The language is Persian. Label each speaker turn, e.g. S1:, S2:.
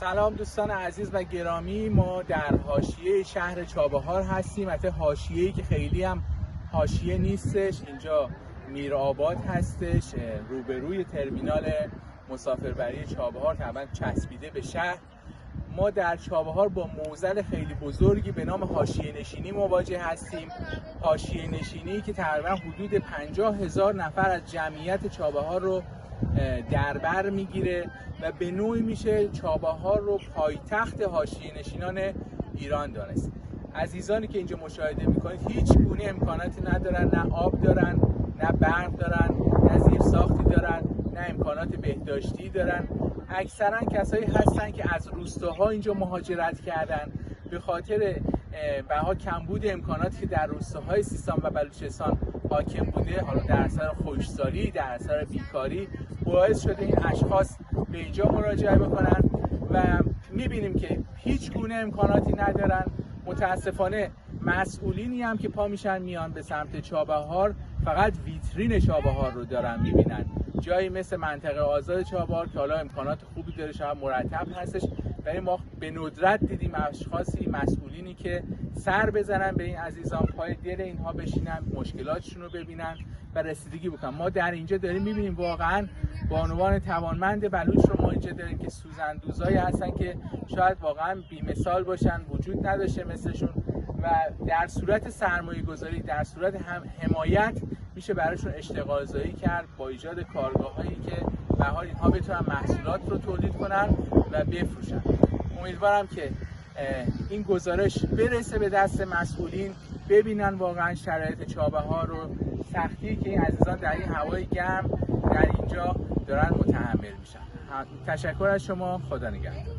S1: سلام دوستان عزیز و گرامی، ما در حاشیه شهر چابهار هستیم. البته حاشیه‌ای که خیلی هم حاشیه نیستش، اینجا میرآباد هستش، روبروی ترمینال مسافربری چابهار، طبعا چسبیده به شهر. ما در چابهار با معضل خیلی بزرگی به نام حاشیه نشینی مواجه هستیم. حاشیه نشینی که تقریبا حدود 50,000 نفر از جمعیت چابهار رو در بر میگیره و به نوعی میشه چابهار رو پایتخت حاشیه نشینان ایران دانست. عزیزانی که اینجا مشاهده میکنید هیچ گونه امکاناتی ندارن، نه آب دارن، نه برق دارن، نه زیرساختی دارن، نه امکانات بهداشتی دارن. اکثرا کسایی هستن که از روستاها اینجا مهاجرت کردن به خاطر کمبود امکاناتی که در روستاهای سیستان و بلوچستان حاکم بوده، حالا در اثر خشکسالی، در اثر بیکاری، باعث شده این اشخاص به اینجا مراجعه بکنن و میبینیم که هیچ گونه امکاناتی ندارن. متاسفانه مسئولینی هم که پا میشن میان به سمت چابهار فقط ویترین چابهار رو دارن میبینن. جایی مثل منطقه آزاد چابهار که حالا امکانات خوبی داره، شاید مرتب هستش، ولی ما به ندرت دیدیم اشخاصی، مسئولینی که سر بزنن به این عزیزان، پای دل اینها بشینن، مشکلاتشون رو ببینن و رسیدگی بکنن. ما در اینجا داریم میبینیم واقعا بانوان توانمند بلوچ رو ما اینجا داریم که سوزندوزایی هستن که شاید واقعا بی‌مثال باشن، وجود نداشته مثلشون، و در صورت سرمایه گذاری، در صورت حمایت میشه براشون اشتغال زایی کرد با ایجاد کارگاه‌هایی که به حال اینها بتونن محصولات رو تولید کنن و بفروشن. امیدوارم که این گزارش برسه به دست مسئولین، ببینن واقعا شرایط چابهار رو، سختی که این عزیزان در این هوای گرم در اینجا دارن متحمل میشن. تشکر از شما، خدا نگهدار.